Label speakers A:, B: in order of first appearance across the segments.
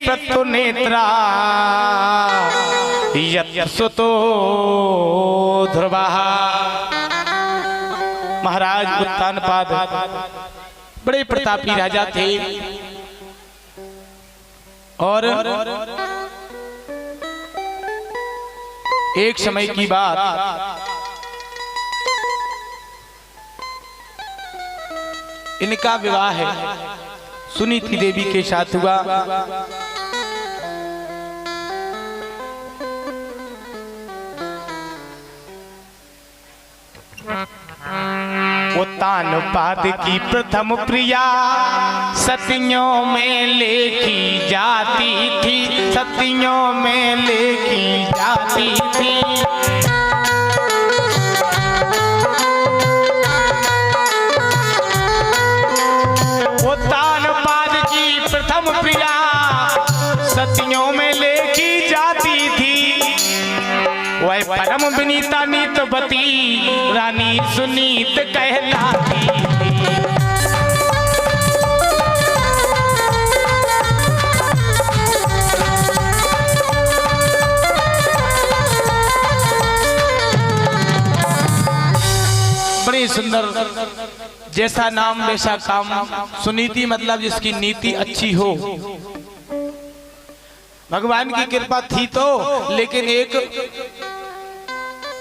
A: प्रतुनेत्रा यत्सुतो ध्रुवः। महाराज उत्तानपाद बड़े प्रतापी राजा थे और एक समय की बात, इनका विवाह है सुनीति देवी के साथ हुआ। उत्तानपाद की प्रथम प्रिया सतियों में लेखी जाती थी, सतियों में लेखी जाती थी। उत्तानपाद की प्रथम प्रिया सतियों में लेखी जाती थी। वह परम विनीता नीतवती रानी सुनीत कहलाती थी। बड़ी सुंदर, जैसा नाम वैसा काम। सुनीति मतलब जिसकी नीति अच्छी हो। भगवान की कृपा थी तो, लेकिन एक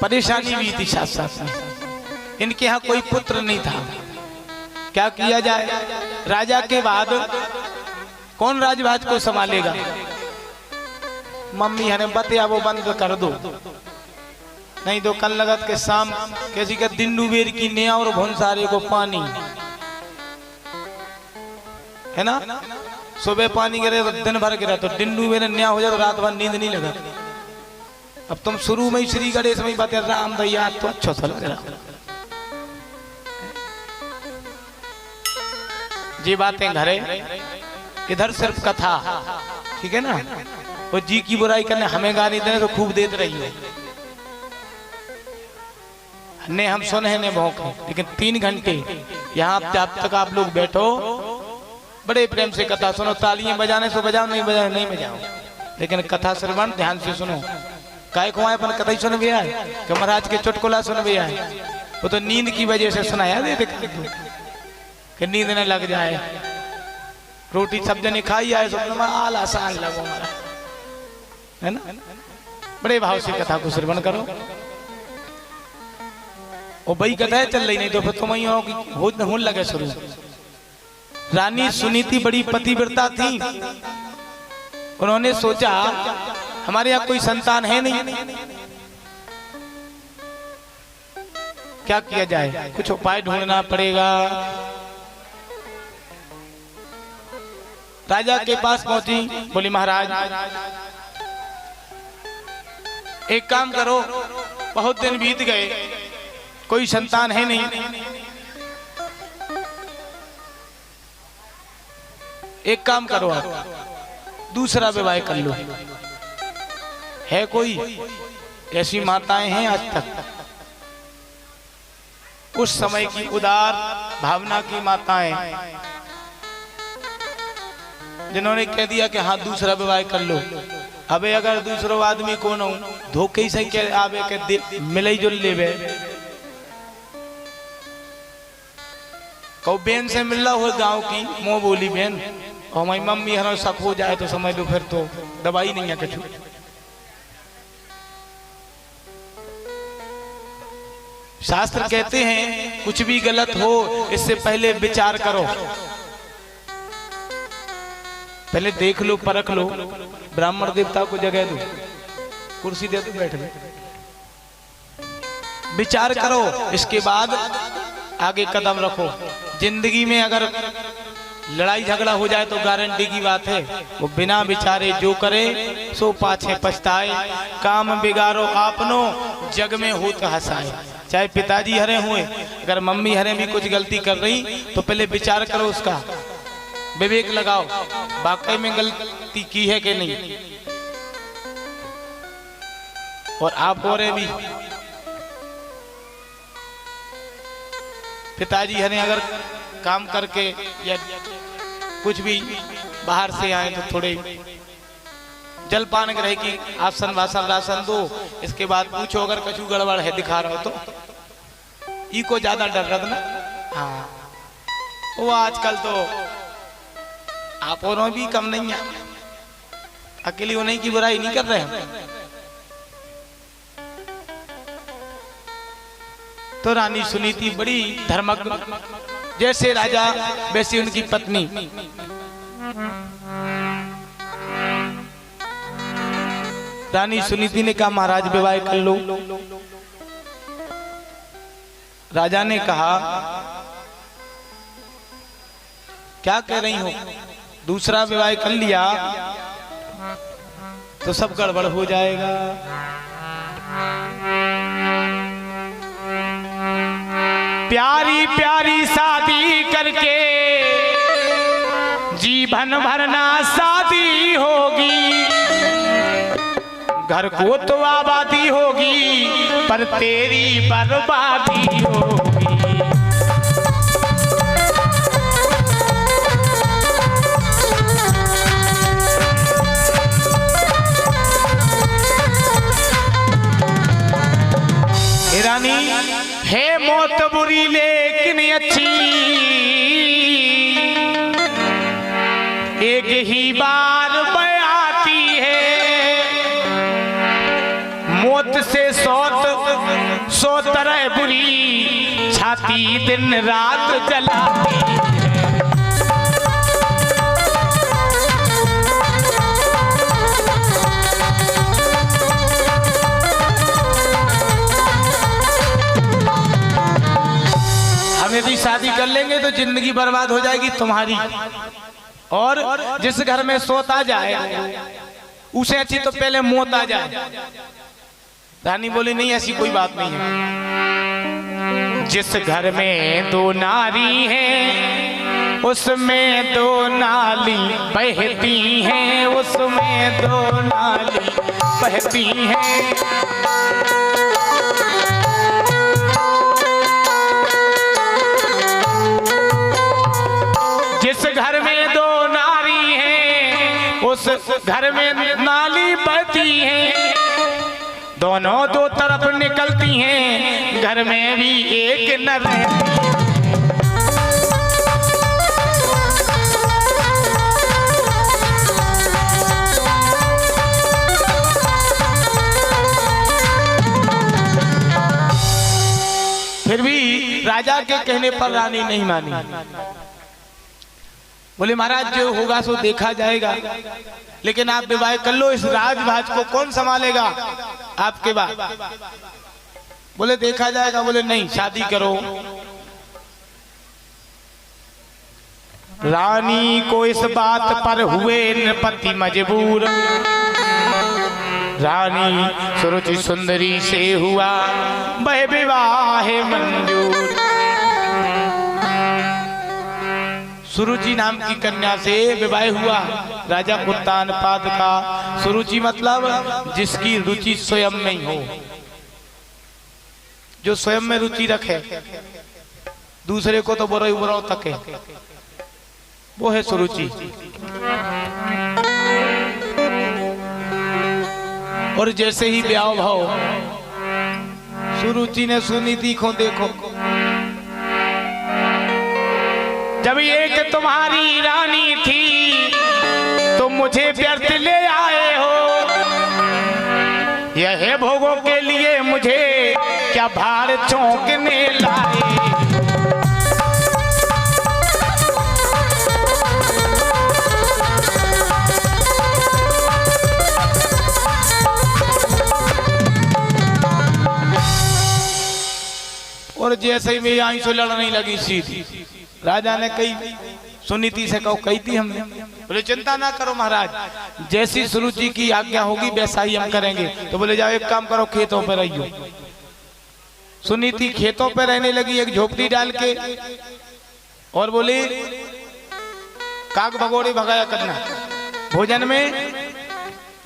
A: परेशानी भी थी साथ साथ। इनके यहाँ कोई पुत्र नहीं था। क्या किया जाए? राजा के बाद कौन राजभाज को संभालेगा? मम्मी हने बतिया वो बंद कर दो, नहीं तो कल लगत के शाम कैसी के दिन डूबेर की नया और भुनसारे को पानी है ना। सुबह पानी गिरे तो दिन भर गिरा, तो दिन डूबेर नया हो जाए तो रात भर नींद नहीं लगा। अब तुम शुरू में ही श्री गणेश में बात राम दैया तो अच्छा सा लग रहा। जी बातें घरे, इधर सिर्फ कथा, ठीक है ना। वो जी की बुराई करने हमें गाली देने तो खूब देते रही है। ने हम सुने ने भौंके, लेकिन 3 घंटे यहाँ जब तक आप लोग बैठो बड़े प्रेम से कथा सुनो। तालियां बजाने से बजाओ, नहीं बजाओ नहीं बजाओ, लेकिन कथा श्रवण ध्यान से सुनो। काय को आए अपन कथा ही सुन भी आए कि महाराज के चुटकुला सुन भी आए। वो तो नींद की वजह से सुनाया दे कि नींद न लग जाए। रोटी सब जने खाई आए सब आल आसान लगो हमारा, है ना। बड़े भाव से कथा को श्रवण करो। वो बई कथा चल रही, नहीं तो फिर तुम हो लगे शुरू। रानी सुनीति बड़ी पतिव्रता थी। उन्होंने सोचा हमारे यहाँ कोई संतान है नहीं, क्या किया जाए, कुछ उपाय ढूंढना पड़ेगा। राजा के पास पहुंची, बोली महाराज एक काम करो, बहुत दिन बीत गए, कोई संतान है नहीं, एक काम करो आप दूसरा विवाह कर लो। है कोई ऐसी माताएं हैं आज तक? उस समय की उदार भावना की माताएं जिन्होंने कह दिया कि हाँ दूसरा विवाह कर लो। अबे अगर दूसरो आदमी कौन हो, धोखे से क्या आवे के मिले जो लेवे। कौ बेन से मिल रहा हो गांव की मुंह बोली बेन, और हमारी मम्मी हर शक हो जाए तो समझ लो फिर तो दवाई नहीं है कुछ। शास्त्र कहते हैं कुछ भी गलत हो इससे पहले विचार करो, पहले देख लो परख लो। ब्राह्मण देवता को जगह दो, कुर्सी दे दो, बैठ लो, विचार करो, इसके बाद आगे कदम रखो। जिंदगी में अगर लड़ाई झगड़ा हो जाए तो गारंटी की बात है वो बिना विचारे जो करे सो पाछे पछताए। काम बिगाड़ो आपनो, जग में होत हंसाए। चाहे पिताजी हरे हुए, अगर मम्मी हरे भी कुछ गलती कर रही तो पहले विचार करो, उसका विवेक लगाओ, वाकई में गलती की है कि नहीं। और आप और भी पिताजी हरे अगर काम करके या कुछ भी बाहर से आए तो थोड़े जलपान ग्रह की आसन वासन राशन दो, इसके बाद पूछो अगर कछु गड़बड़ है दिखा रहा हो तो ई को ज्यादा डर रखना। हाँ वो आजकल तो आप और भी कम नहीं है, अकेली होने की बुराई नहीं कर रहे हैं। तो रानी सुनीति बड़ी धर्मज्ञ, जैसे राजा वैसे उनकी पत्नी। रानी सुनीति ने कहा महाराज विवाह कर लो। राजा ने कहा क्या कह रही हो, दूसरा विवाह कर लिया तो सब गड़बड़ हो जाएगा। प्यारी प्यारी शादी करके जीवन भरना शादी होगी, घर को तो आबादी होगी पर तेरी बर्बादी होगी। रानी है मौत बुरी लेकिन अच्छी, एक ही बार आती है, मौत से सौ तरह बुरी, छाती दिन रात जलाती है। यदि शादी कर लेंगे तो जिंदगी बर्बाद हो जाएगी तुम्हारी, और जिस घर में सोत आ जाए उसे अच्छी तो पहले मौत आ जाए। रानी बोली नहीं ऐसी कोई बात नहीं है, जिस घर में दो नारी हैं उसमें दो नाली बहती हैं, उसमें दो नाली बहती हैं। जिस घर में दो नारी हैं उस घर में नाली बहती है, दोनों दो तरफ निकलती हैं, घर में भी एक न रहती है। फिर भी राजा के कहने पर रानी नहीं मानी, बोले महाराज जो होगा सो देखा जाएगा, लेकिन आप विवाह कर लो, इस राजभाज को कौन संभालेगा आपके बाद। बोले देखा जाएगा। बोले नहीं शादी करो। रानी को इस बात पर हुए नृपति मजबूर, रानी सुरुचि सुंदरी से हुआ वह विवाह मंजूर। सुरुचि नाम की कन्या से विवाह हुआ राजा उत्तानपाद का। सुरुचि मतलब जिसकी रुचि स्वयं में हो, जो स्वयं में रुचि रखे, दूसरे को तो बुरा ही बुरा तके, वो है सुरुचि। और जैसे ही ब्याह भाव सुरुचि ने सुनीति को देखो, जब एक तुम्हारी रानी थी तो मुझे व्यर्थ ले आए हो, यह भोगों के लिए मुझे क्या भार चौंकने लाए। और जैसे ही मेरी आंख से लड़ने लगी सीधी, राजा ने कही सुनीति से कही थी हमने, बोले चिंता ना करो महाराज, जैसी सुरुचि की आज्ञा होगी वैसा ही हम करेंगे। तो बोले जाओ एक काम करो, खेतों पे रहियो। सुनीति खेतों पे रहने लगी एक झोपड़ी डाल के, और बोली काग भगोड़े भगाया करना भोजन में,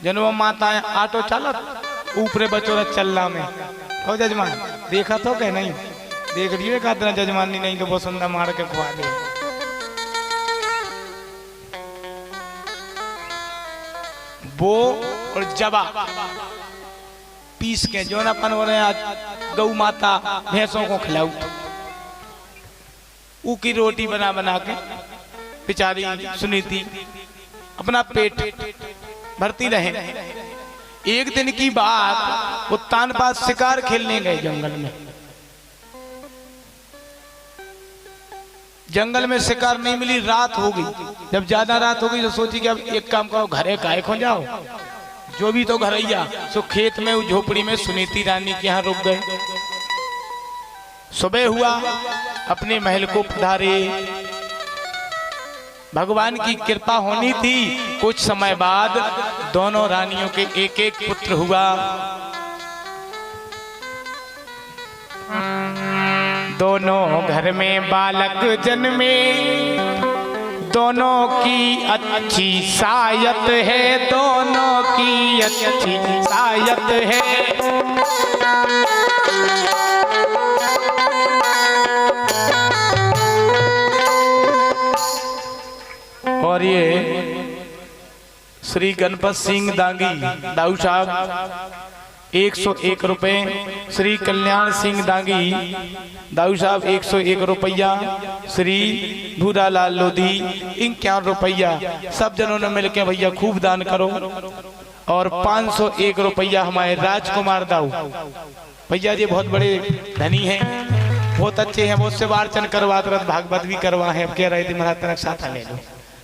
A: जन्म माता आटो चालत ऊपरे बचोरा चलना में। ओ जजमान देखा तो कह नहीं, देख रही का जजमानी नहीं तो वो सुंदर मार के खुआ दे। वो और जवा पीस के जो ना अपन बोले आज गौ माता भैंसों को खिलाऊ, ऊ की रोटी बना बना के बेचारी सुनीति अपना पेट भरती रहे। एक दिन की बात, वो तान पास शिकार खेलने गए जंगल में। जंगल में शिकार नहीं मिली, रात हो गई। जब ज्यादा रात हो गई तो सोची कि अब एक काम करो, घरे काहे खो जाओ, जो भी तो घरैया। सो खेत में झोपड़ी में सुनीति रानी के यहाँ रुक गए। सुबह हुआ, अपने महल को पधारे। भगवान की कृपा होनी थी, कुछ समय बाद दोनों रानियों के एक एक पुत्र हुआ। दोनों घर में बालक जन्मे, दोनों की अच्छी सायत है, दोनों की अच्छी सायत है। और ये श्री गणपत सिंह दांगी दाऊ साहब 101 रुपए, श्री कल्याण सिंह दांगी दाऊ साहब 101 रुपया, श्री भूरालाल लोधी 51 रुपया। सब जनों ने मिलकर भैया खूब दान करो। और 501 रुपया हमारे राजकुमार दाऊ भैया जी, बहुत बड़े धनी हैं, बहुत अच्छे हैं। वो से वार्चन करवा, भागवत भी करवा है। अब कह रहे थे महाराज तनक साथ ले लो।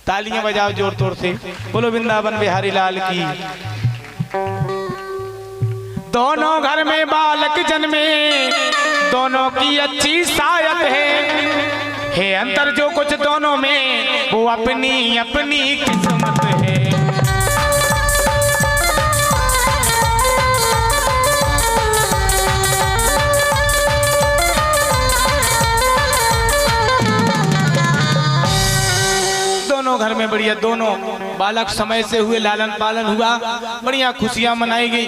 A: तालियां बजाओ जोर तोड़ से, बोलो वृंदावन बिहारी लाल की। दोनों घर में बालक जन्मे, दोनों की अच्छी सायत है अंतर जो कुछ दोनों में, वो अपनी अपनी किस्मत है। दोनों घर में बढ़िया, दोनों बालक समय से हुए, लालन पालन हुआ, बढ़िया खुशियां मनाई गई।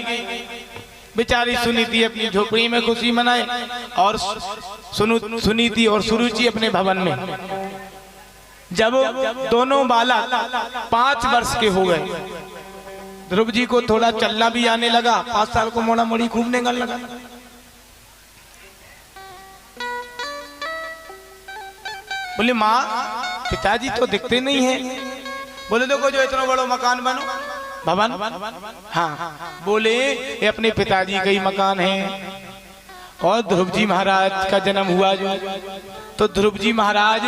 A: बेचारी सुनीति अपनी झोपड़ी में खुशी मनाए, और सुनीति और सुरुचि अपने भवन में। जब दोनों बालक 5 वर्ष के हो गए, ध्रुव जी को थोड़ा चलना भी आने लगा। 5 साल को मोड़ा मोड़ी खूब निकलने लगा। बोले माँ, पिताजी तो दिखते नहीं है। बोले देखो जो इतना बड़ा मकान बनो, भवन, हाँ। बोले ये अपने पिताजी का ही मकान है। और ध्रुव जी महाराज का जन्म हुआ जो, तो ध्रुव जी महाराज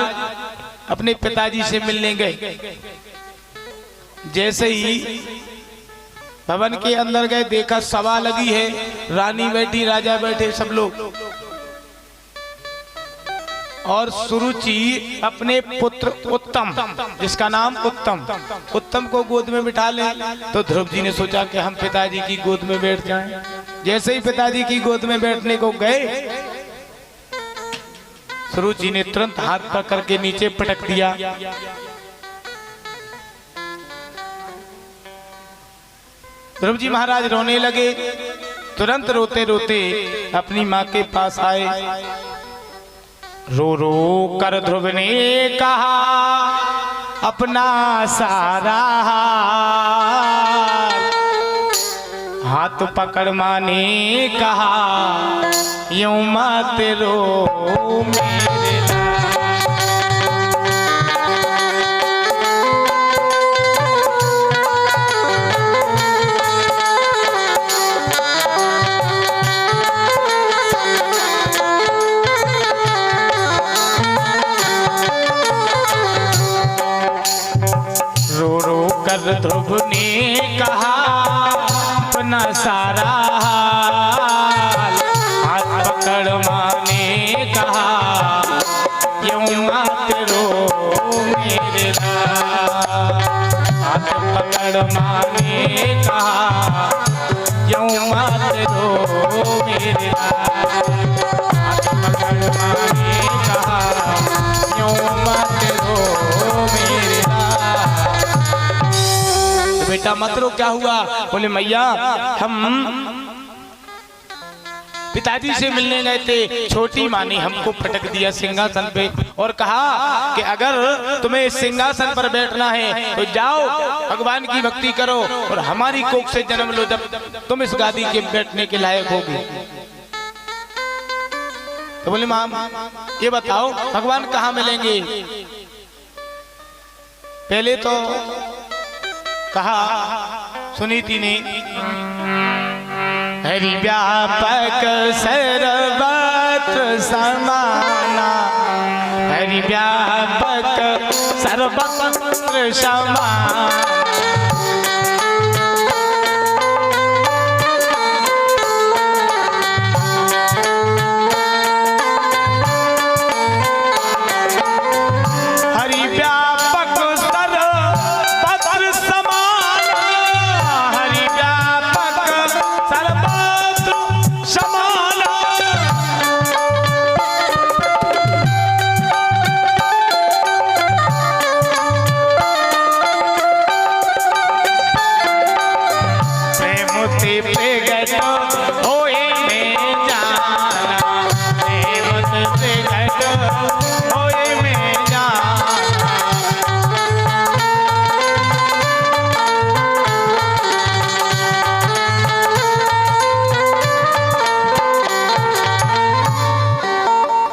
A: अपने पिताजी से मिलने गए। जैसे ही भवन के अंदर गए, देखा सभा लगी है, रानी बैठी, राजा बैठे, सब लोग। और सुरुचि अपने पुत्र उत्तम, जिसका नाम उत्तम को गोद में बिठा ले। तो ध्रुव जी ने सोचा कि हम पिताजी की गोद में बैठ जाएं। जैसे ही पिताजी की गोद में बैठने को गए, सुरुचि ने तुरंत हाथ पकड़ के नीचे पटक दिया। ध्रुव जी महाराज रोने लगे। तुरंत रोते रोते अपनी माँ के पास आए। रो रो कर ध्रुव ने कहा अपना सारा हाथ पकड़ माँ ने कहा, यूं मत रो मेरे ध्रुव ने कहा अपना सारा हाथ पकड़ माँ ने कहा, यूं मत रो मेरे लाल। हाथ पकड़ माँ ने कहा, यूं मत रो मेरे लाल। हाथ पकड़ माँ ने कहा, यूं मत रो मेरे लाल। बेटा मत रो, क्या हुआ? बोले मैया हम पिताजी से मिलने गए थे, छोटी माँ ने हमको पटक दिया सिंहासन पे और कहा कि अगर तुम्हें इस सिंहासन पर बैठना है तो जाओ भगवान की भक्ति करो और हमारी कोख से जन्म लो, जब तुम इस गादी के बैठने के लायक होगी। तो बोले माँ ये बताओ भगवान कहाँ मिलेंगे? पहले तो कहा सुनीति ने, हरि व्यापक सर्वत्र समाना, हरि व्यापक सर्वत्र समाना।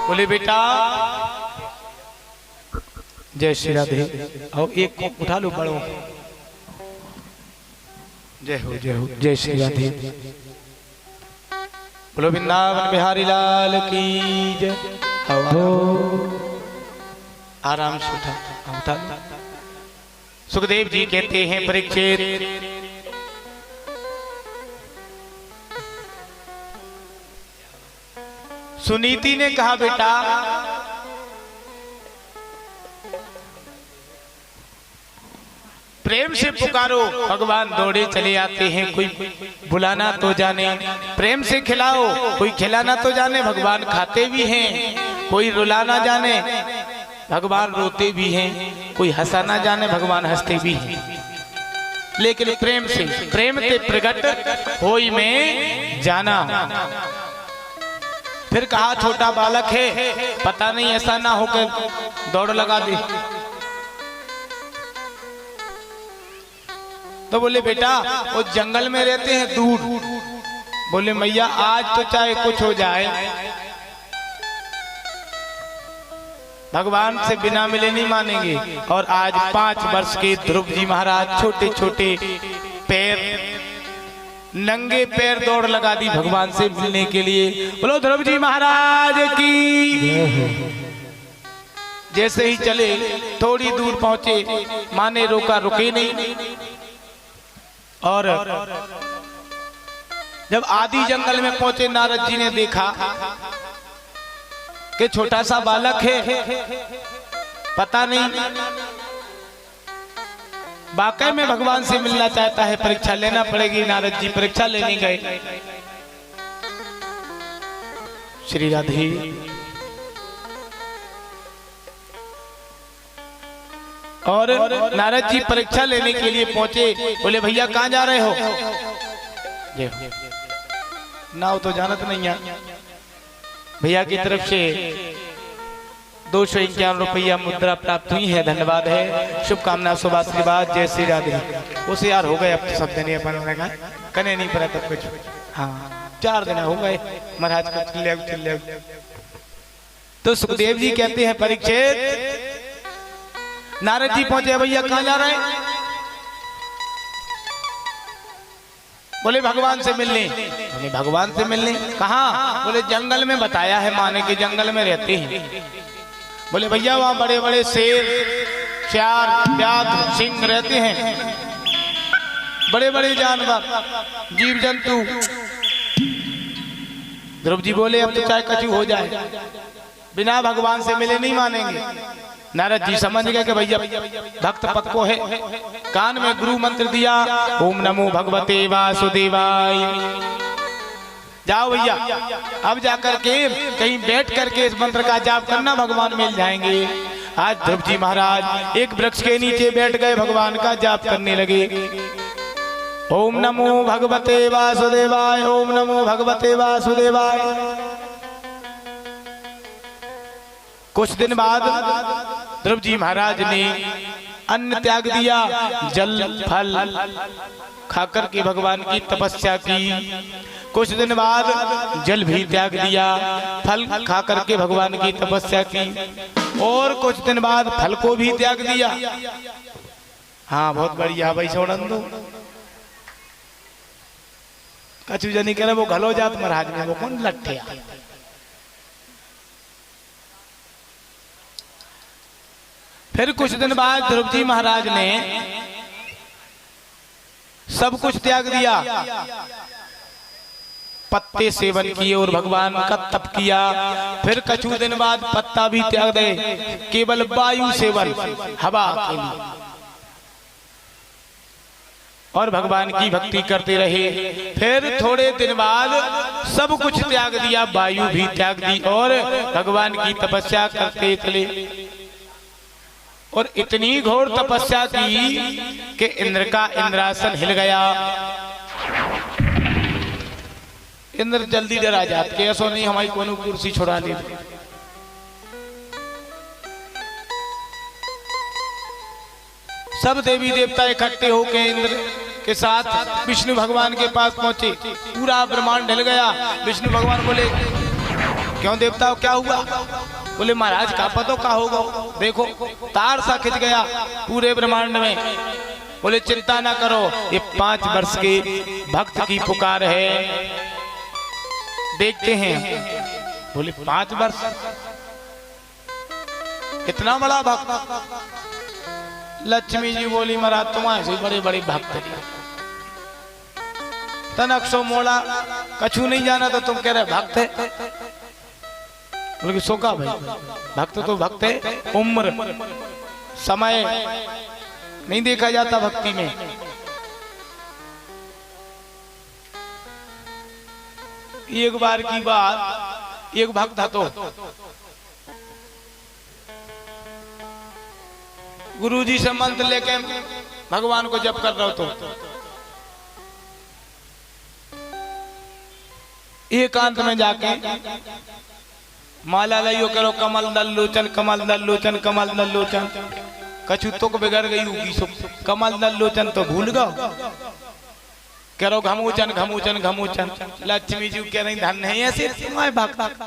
A: बोले बेटा जय श्री राधे, आओ एक को उठा लो बड़ों। जय हो जय हो, जय श्री राधे। बोलो वृंदावन बिहारी लाल की जय। आओ आराम से उठा लो। सुखदेव जी कहते हैं परीक्षित, सुनीति ने कहा बेटा प्रेम से पुकारो, भगवान दौड़े चले आते हैं। कोई बुलाना तो जाने, प्रेम से खिलाओ, कोई खिलाना तो जाने, भगवान खाते भी हैं। कोई रुलाना जाने, भगवान रोते भी हैं। कोई हंसाना जाने, भगवान हंसते भी हैं। लेकिन प्रेम से, प्रेम से प्रकट होई में जाना। फिर कहा छोटा बालक है, पता नहीं ऐसा ना होकर दौड़ लगा दे। तो बोले बेटा वो जंगल में रहते हैं दूर। बोले मैया आज तो चाहे कुछ हो जाए, भगवान से बिना मिले नहीं मानेंगे। और आज 5 वर्ष के ध्रुव जी महाराज छोटे छोटे पैर, नंगे पैर दौड़ लगा दी भगवान से मिलने के लिए। बोलो ध्रुव जी महाराज की। जैसे ही चले थोड़ी दूर पहुंचे, माँ ने रोका, रुके नहीं। और जब आदि जंगल में पहुंचे, नारद जी ने देखा कि छोटा सा बालक है, पता नहीं वाकई में भगवान से मिलना चाहता है, परीक्षा लेना पड़ेगी। नारद जी परीक्षा लेने गए। श्री राधे। और नारद जी परीक्षा लेने के लिए पहुंचे। बोले भैया कहाँ जा रहे हो? नाव तो जानत नहीं है। भैया की तरफ से 251 रुपया मुद्रा प्राप्त हुई है, धन्यवाद है। शुभकामना, शुभ आशीर्वाद, जय श्री राधे। उसे यार हो गए अब तो सब दिन अपन कने नहीं पड़ा तब कुछ। हाँ 4 दिन हो गए महाराज को चिल्ले। तो सुखदेव जी कहते हैं परीक्षित, नारद जी पहुंचे, भैया कहाँ जा रहे हैं? बोले भगवान से मिलने। बोले भगवान से मिलने कहाँ? बोले जंगल में बताया है, माने के जंगल में रहते हैं। बोले भैया वहाँ बड़े बड़े शेर, श्यार, व्याघ्र, सिंह रहते हैं, बड़े बड़े जानवर, जीव जंतु। ध्रुव जी बोले अब तो चाहे कछु हो जाए, बिना भगवान से मिले नहीं मानेंगे। नारद जी समझ गए कि भैया भक्त पक्को है। कान में गुरु मंत्र दिया, ओम नमो भगवते वासुदेवाय। जाओ भैया अब जाकर के कहीं बैठ करके इस मंत्र का जाप करना, भगवान मिल जाएंगे। आज ध्रुव जी महाराज एक वृक्ष के नीचे बैठ गए, भगवान का जाप करने लगे। ओम नमो भगवते वासुदेवाय, ओम नमो भगवते वासुदेवाय। कुछ दिन बाद ध्रुव जी महाराज ने अन्न त्याग दिया, जल फल खाकर के भगवान की तपस्या की। कुछ दिन बाद जल भी त्याग दिया, फल खाकर के भगवान की तपस्या की। और कुछ दिन बाद फल को भी त्याग दिया। हाँ बहुत बढ़िया भाई छोड़न दो। कछु जनी करे वो घलो जात महाराज में, वो कौन लट्ठे। फिर कुछ दिन बाद ध्रुव जी महाराज ने सब कुछ त्याग दिया, पत्ते सेवन किए और भगवान का तप किया। फिर कुछ दिन बाद पत्ता भी त्याग दे, केवल वायु सेवन, हवा के लिए, और भगवान की भक्ति करते रहे। फिर थोड़े दिन बाद सब कुछ त्याग दिया, वायु भी त्याग दी और भगवान की तपस्या करते चले। और इतनी घोर तपस्या की कि इंद्र का इंद्रासन हिल गया। इंद्र जल्दी डरा जाते, ऐसा नहीं हमारी कोनो कुर्सी छुड़ा ले। सब देवी देवता इकट्ठे होकर इंद्र के साथ विष्णु भगवान के पास पहुंचे। पूरा ब्रह्मांड हिल गया। विष्णु भगवान बोले, क्यों देवताओं क्या हुआ? बोले महाराज का पतो का होगा, देखो तार सा खिंच गया पूरे ब्रह्मांड में। बोले चिंता ना करो, ये 5 वर्ष के भक्त की पुकार है, देखते हैं। बोले 5 वर्ष, इतना बड़ा भक्त? लक्ष्मी जी बोली महाराज तुम्हारे से बड़े बड़े भक्त थे, तनक सो मोड़ा, कछु नहीं जाना तो तुम कह रहे भक्त है। बोले सोका भाई, भक्त तो भक्त है, उम्र समय नहीं देखा जाता भक्ति में। एक बार की बात, एक भक्त था तो गुरुजी से मंत्र लेके भगवान को जप कर रहा हो तो एकांत में जाके माला लियो करो, कमल दल लोचन, कमल दल लोचन, कमल दल लोचन। कछु तुक बिगड़ गई होगी, कमल दल लोचन तो भूल गो, करो घमूचन घमूचन घमूचन। लक्ष्मी जी कह रही धन है ऐसे तुम्हारे भक्त।